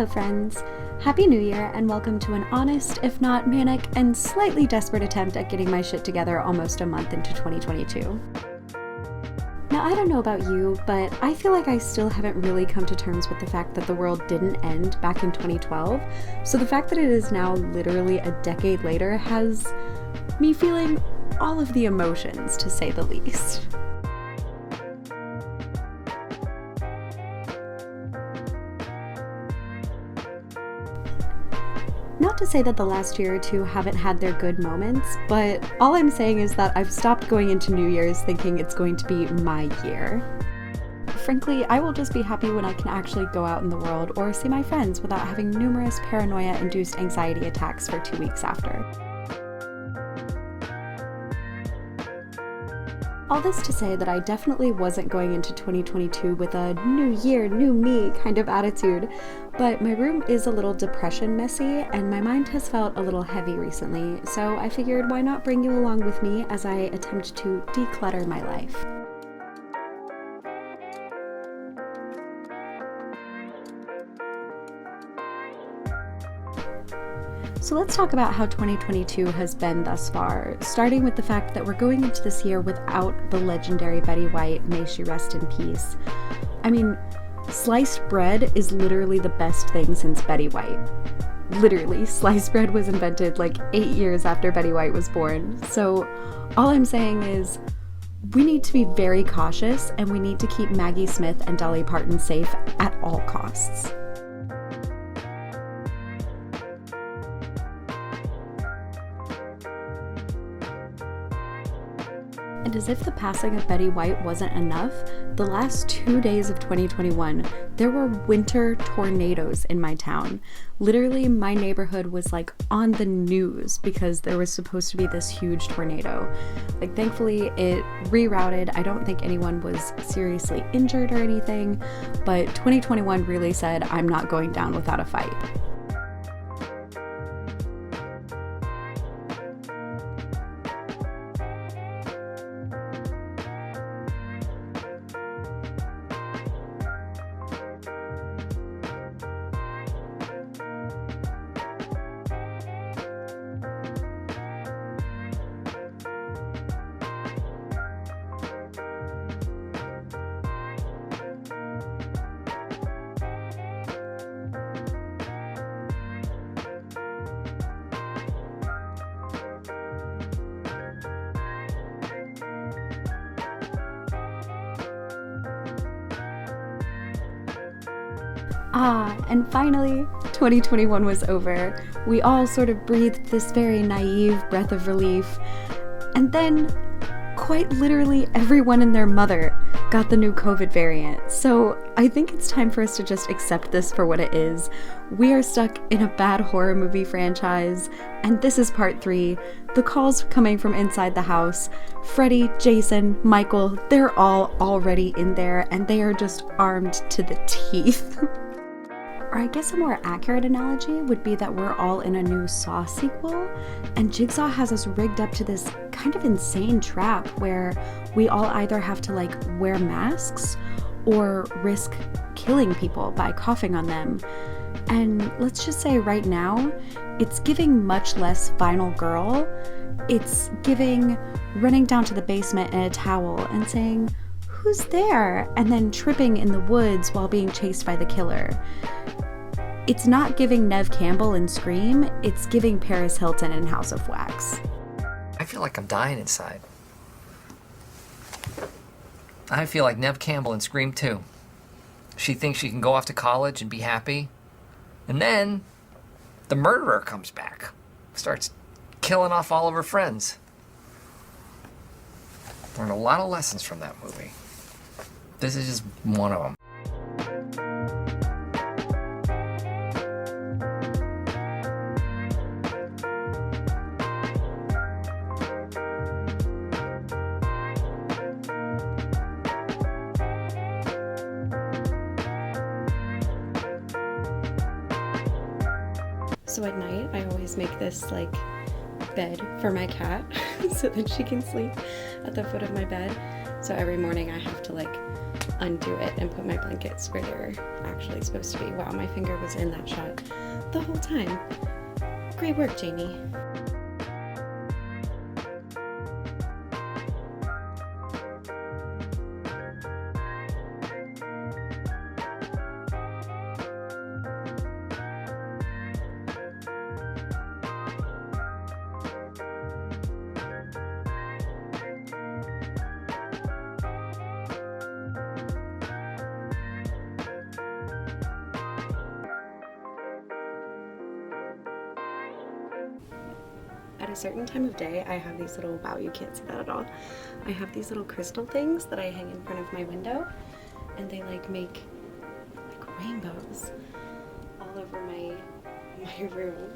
Hello friends! Happy New Year and welcome to an honest, if not manic, and slightly desperate attempt at getting my shit together almost a month into 2022. Now I don't know about you, but I feel like I still haven't really come to terms with the fact that the world didn't end back in 2012, so the fact that it is now literally a decade later has me feeling all of the emotions, to say the least. Not to say that the last year or two haven't had their good moments, but all I'm saying is that I've stopped going into New Year's thinking it's going to be my year. Frankly, I will just be happy when I can actually go out in the world or see my friends without having numerous paranoia-induced anxiety attacks for 2 weeks after. All this to say that I definitely wasn't going into 2022 with a new year, new me kind of attitude, but my room is a little depression messy and my mind has felt a little heavy recently, so I figured why not bring you along with me as I attempt to declutter my life. So let's talk about how 2022 has been thus far, starting with the fact that we're going into this year without the legendary Betty White, may she rest in peace. I mean, sliced bread is literally the best thing since Betty White. Literally, sliced bread was invented like 8 years after Betty White was born. So all I'm saying is we need to be very cautious and we need to keep Maggie Smith and Dolly Parton safe at all costs. And as if the passing of Betty White wasn't enough, the last 2 days of 2021, there were winter tornadoes in my town. Literally, my neighborhood was like on the news because there was supposed to be this huge tornado. Like, thankfully, it rerouted. I don't think anyone was seriously injured or anything, but 2021 really said, I'm not going down without a fight. And finally, 2021 was over. We all sort of breathed this very naive breath of relief. And then, quite literally, everyone and their mother got the new COVID variant. So I think it's time for us to just accept this for what it is. We are stuck in a bad horror movie franchise, and this is part 3. The calls coming from inside the house. Freddy, Jason, Michael, they're all already in there, and they are just armed to the teeth. Or I guess a more accurate analogy would be that we're all in a new Saw sequel, and Jigsaw has us rigged up to this kind of insane trap where we all either have to like wear masks or risk killing people by coughing on them. And let's just say right now, it's giving much less Final Girl. It's giving running down to the basement in a towel and saying, "Who's there?" and then tripping in the woods while being chased by the killer. It's not giving Neve Campbell in Scream, it's giving Paris Hilton in House of Wax. I feel like I'm dying inside. I feel like Neve Campbell in Scream 2. She thinks she can go off to college and be happy, and then the murderer comes back, starts killing off all of her friends. Learned a lot of lessons from that movie. This is just one of them. So at night, I always make this like bed for my cat so that she can sleep at the foot of my bed. So every morning I have to like undo it and put my blankets where they're actually supposed to be. Wow, my finger was in that shot the whole time. Great work, Jamie. At a certain time of day, I have these little, wow, you can't see that at all. I have these little crystal things that I hang in front of my window, and they like make like rainbows all over my room.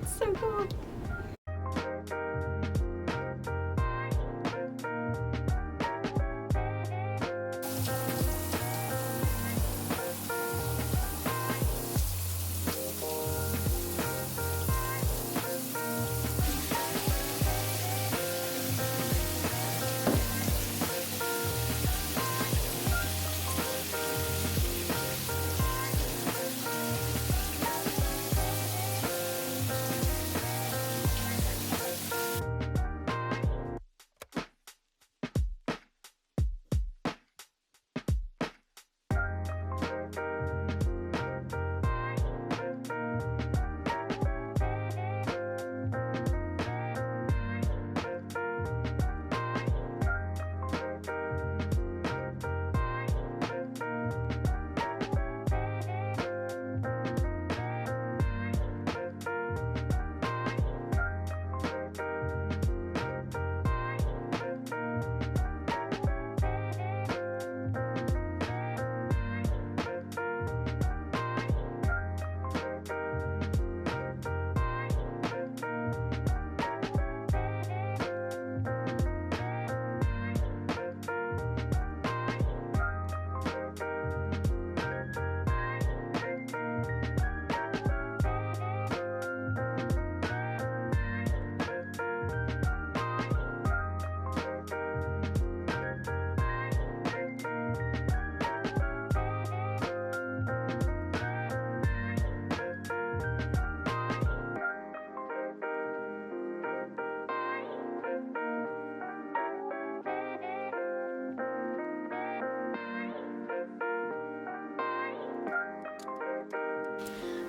It's so cool.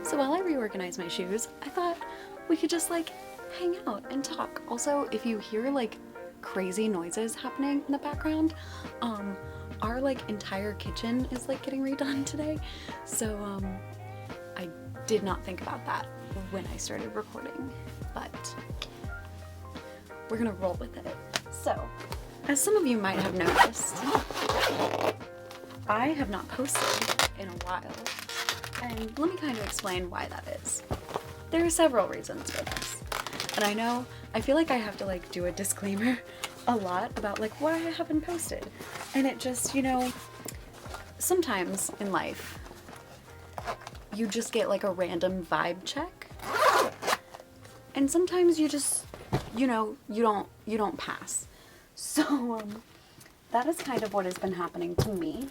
So while I reorganize my shoes, I thought we could just like hang out and talk. Also, if you hear like crazy noises happening in the background, our like entire kitchen is like getting redone today. So I did not think about that when I started recording, but we're gonna roll with it. So, as some of you might have noticed, I have not posted in a while. And let me kind of explain why that is. There are several reasons for this. And I feel like I have to like do a disclaimer a lot about like why I haven't posted. And it just, you know, sometimes in life, you just get like a random vibe check. And sometimes you just, you know, you don't pass. So, that is kind of what has been happening to me.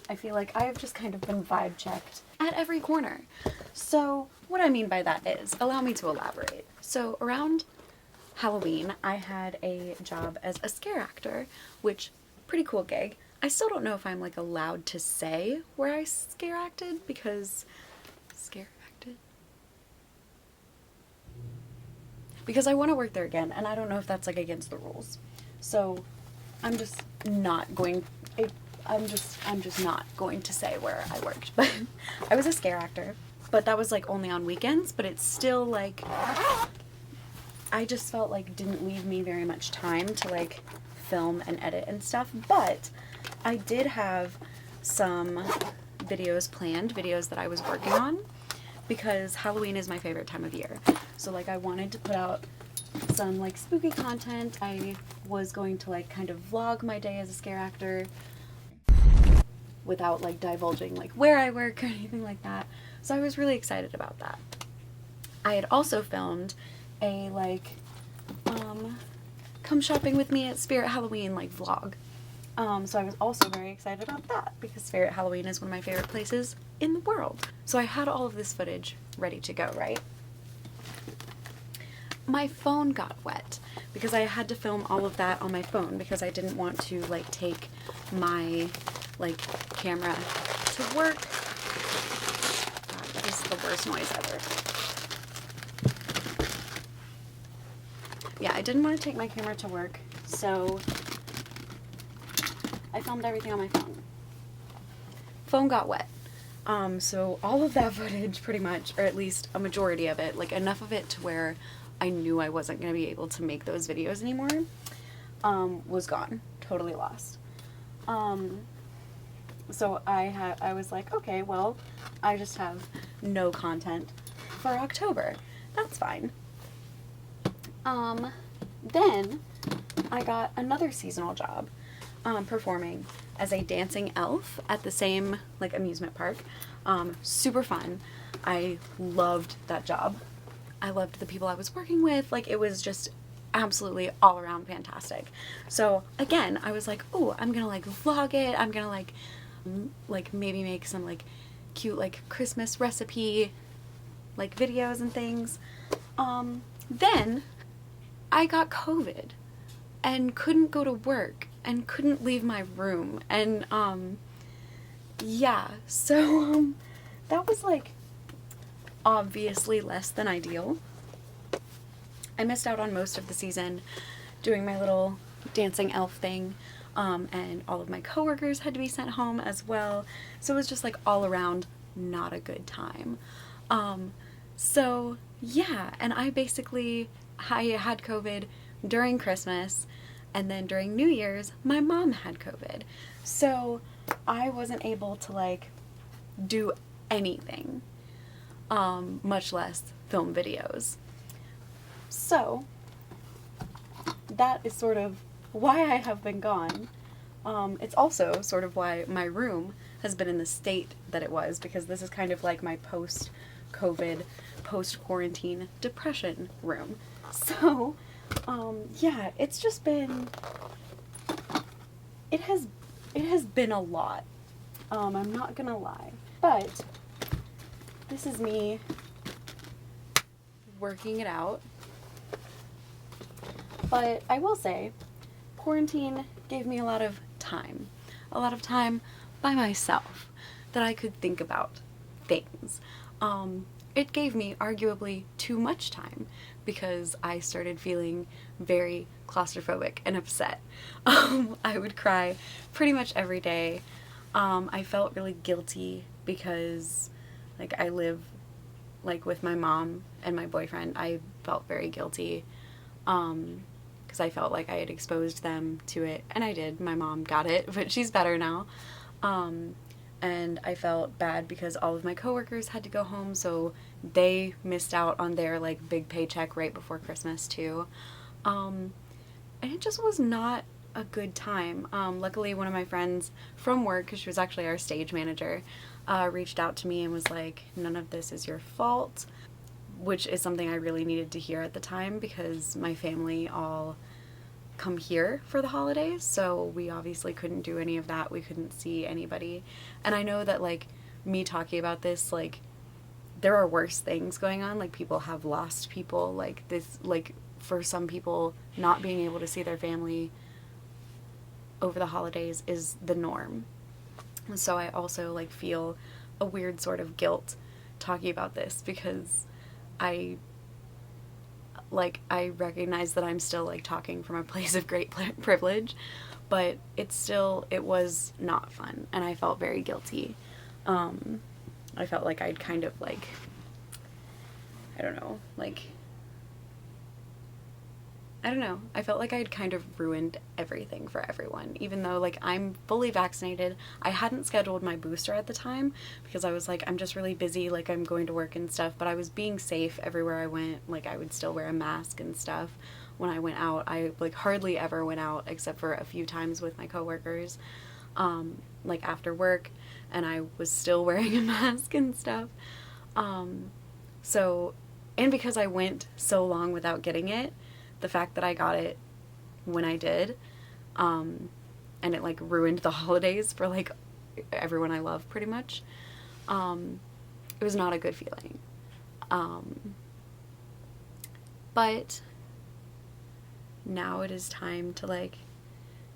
I feel like I have just kind of been vibe checked at every corner. So what I mean by that is, allow me to elaborate. So around Halloween, I had a job as a scare actor, which, pretty cool gig. I still don't know if I'm like allowed to say where I scare acted, because I want to work there again, and I don't know if that's like against the rules. So I'm just not going to say where I worked. But I was a scare actor, but that was like only on weekends, but it's still like, I just felt like didn't leave me very much time to like film and edit and stuff. But I did have some videos planned, videos that I was working on, because Halloween is my favorite time of year. So like I wanted to put out some like spooky content. I was going to like kind of vlog my day as a scare actor. without like divulging like where I work or anything like that. So I was really excited about that. I had also filmed a like come shopping with me at Spirit Halloween like vlog. So I was also very excited about that because Spirit Halloween is one of my favorite places in the world. So I had all of this footage ready to go, right? My phone got wet because I had to film all of that on my phone because I didn't want to like take my like camera to work. God, that is the worst noise ever. Yeah, I didn't want to take my camera to work, so I filmed everything on my phone. Phone got wet. So all of that footage pretty much, or at least a majority of it, like enough of it to where I knew I wasn't going to be able to make those videos anymore, was gone. Totally lost. So I was like, okay, well, I just have no content for October. That's fine. Then I got another seasonal job, performing as a dancing elf at the same, like, amusement park. Super fun. I loved that job. I loved the people I was working with. Like, it was just absolutely all around fantastic. So again, I was like, oh, I'm gonna like vlog it. I'm gonna like maybe make some like cute like Christmas recipe like videos and things. Then I got COVID and couldn't go to work and couldn't leave my room. And yeah, so that was like obviously less than ideal. I missed out on most of the season doing my little dancing elf thing, and all of my coworkers had to be sent home as well. So it was just like all around not a good time. So yeah, and I had COVID during Christmas, and then during New Year's, my mom had COVID. So I wasn't able to like do anything, much less film videos. So that is sort of why I have been gone. It's also sort of why my room has been in the state that it was, because this is kind of like my post-COVID, post-quarantine depression room. So, yeah, it's just been, it has been a lot. I'm not gonna lie. But this is me working it out. But I will say, quarantine gave me a lot of time by myself that I could think about things. It gave me arguably too much time because I started feeling very claustrophobic and upset. I would cry pretty much every day. I felt really guilty because like I live like with my mom and my boyfriend. I felt very guilty because I felt like I had exposed them to it, and I did. My mom got it, but she's better now. And I felt bad because all of my coworkers had to go home, so they missed out on their like big paycheck right before Christmas too. And it just was not a good time. Luckily, one of my friends from work, because she was actually our stage manager, reached out to me and was like, none of this is your fault, which is something I really needed to hear at the time because my family all come here for the holidays, so we obviously couldn't do any of that. We couldn't see anybody. And I know that like me talking about this, like there are worse things going on. Like people have lost people. Like this, like for some people, not being able to see their family over the holidays is the norm. So I also like feel a weird sort of guilt talking about this because I recognize that I'm still like talking from a place of great privilege, but it was not fun, and I felt very guilty. I felt like I'd kind of like, I don't know, I felt like I'd kind of ruined everything for everyone, even though like I'm fully vaccinated. I hadn't scheduled my booster at the time because I was like, I'm just really busy, like I'm going to work and stuff, but I was being safe everywhere I went. Like I would still wear a mask and stuff when I went out. I like hardly ever went out except for a few times with my coworkers. like after work, and I was still wearing a mask and stuff. So, and because I went so long without getting it, the fact that I got it when I did, and it like ruined the holidays for like everyone I love pretty much, it was not a good feeling. But now it is time to like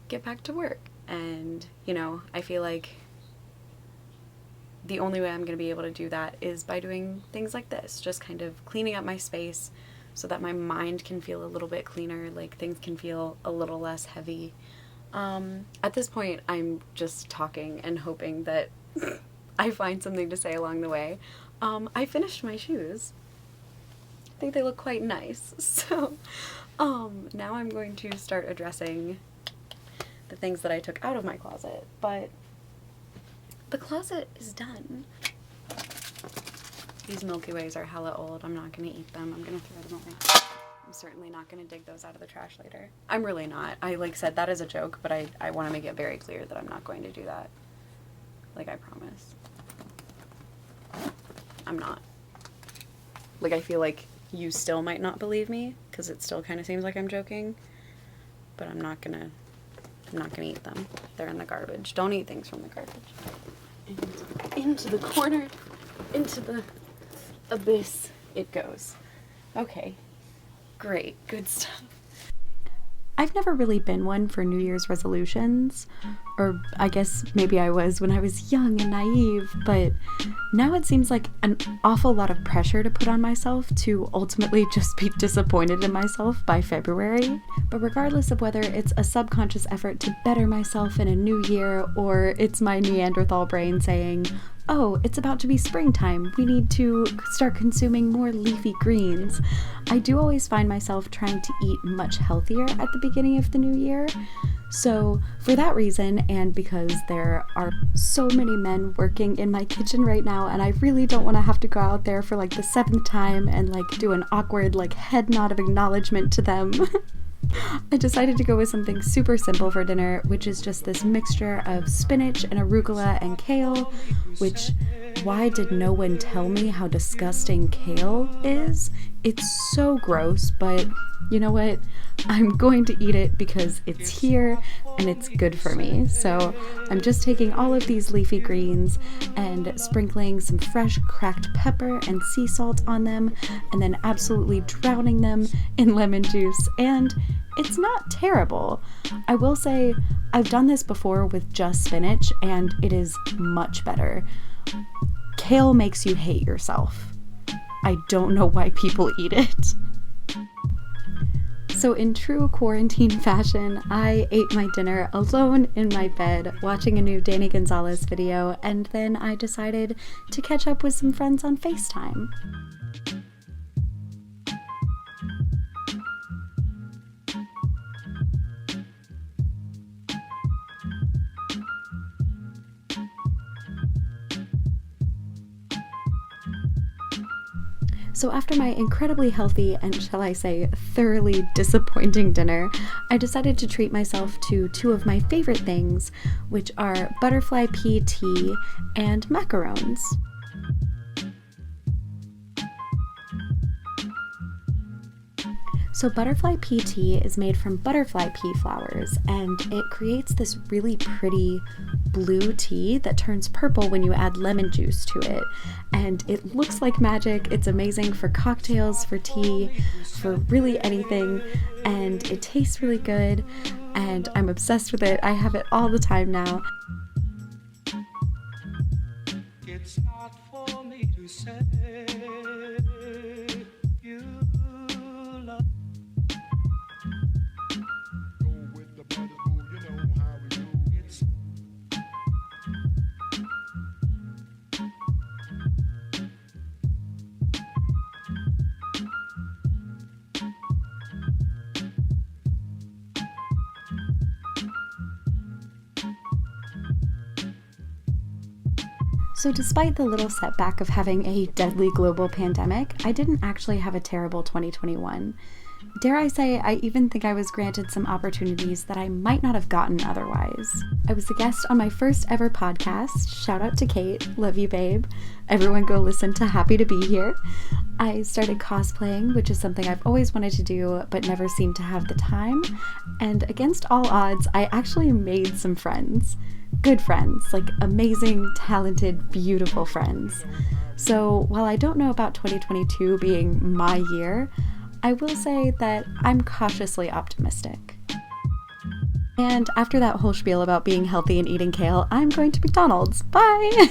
get back to work, and you know, I feel like the only way I'm going to be able to do that is by doing things like this, just kind of cleaning up my space so that my mind can feel a little bit cleaner, like things can feel a little less heavy. At this point, I'm just talking and hoping that I find something to say along the way. I finished my shoes. I think they look quite nice. So now I'm going to start addressing the things that I took out of my closet, but the closet is done. These Milky Ways are hella old. I'm not going to eat them. I'm going to throw them away. I'm certainly not going to dig those out of the trash later. I'm really not. I like said that as a joke, but I want to make it very clear that I'm not going to do that. Like, I promise. I'm not. Like, I feel like you still might not believe me, because it still kind of seems like I'm joking, but I'm not gonna eat them. They're in the garbage. Don't eat things from the garbage. And into the corner, into the abyss it goes. Okay. Great. Good stuff. I've never really been one for New Year's resolutions, or I guess maybe I was when I was young and naive, but now it seems like an awful lot of pressure to put on myself to ultimately just be disappointed in myself by February. But regardless of whether it's a subconscious effort to better myself in a new year, or it's my Neanderthal brain saying, oh, it's about to be springtime, we need to start consuming more leafy greens, I do always find myself trying to eat much healthier at the beginning of the new year. So for that reason, and because there are so many men working in my kitchen right now, and I really don't want to have to go out there for like the 7th time and like do an awkward like head nod of acknowledgement to them, I decided to go with something super simple for dinner, which is just this mixture of spinach and arugula and kale, which, why did no one tell me how disgusting kale is? It's so gross, but you know what? I'm going to eat it because it's here and it's good for me. So I'm just taking all of these leafy greens and sprinkling some fresh cracked pepper and sea salt on them, and then absolutely drowning them in lemon juice, and it's not terrible. I will say I've done this before with just spinach and it is much better. Kale makes you hate yourself. I don't know why people eat it. So in true quarantine fashion, I ate my dinner alone in my bed, watching a new Danny Gonzalez video, and then I decided to catch up with some friends on FaceTime. So after my incredibly healthy and, shall I say, thoroughly disappointing dinner, I decided to treat myself to two of my favorite things, which are butterfly pea tea and macarons. So butterfly pea tea is made from butterfly pea flowers, and it creates this really pretty blue tea that turns purple when you add lemon juice to it. And it looks like magic. It's amazing for cocktails, for tea, for really anything, and it tastes really good, and I'm obsessed with it. I have it all the time now. It's not for me to say you love. So despite the little setback of having a deadly global pandemic, I didn't actually have a terrible 2021. Dare I say, I even think I was granted some opportunities that I might not have gotten otherwise. I was a guest on my first ever podcast. Shout out to Kate. Love you, babe. Everyone go listen to Happy to Be Here. I started cosplaying, which is something I've always wanted to do, but never seemed to have the time. And against all odds, I actually made some friends. Good friends, like amazing, talented, beautiful friends. So while I don't know about 2022 being my year, I will say that I'm cautiously optimistic. And after that whole spiel about being healthy and eating kale, I'm going to McDonald's. Bye!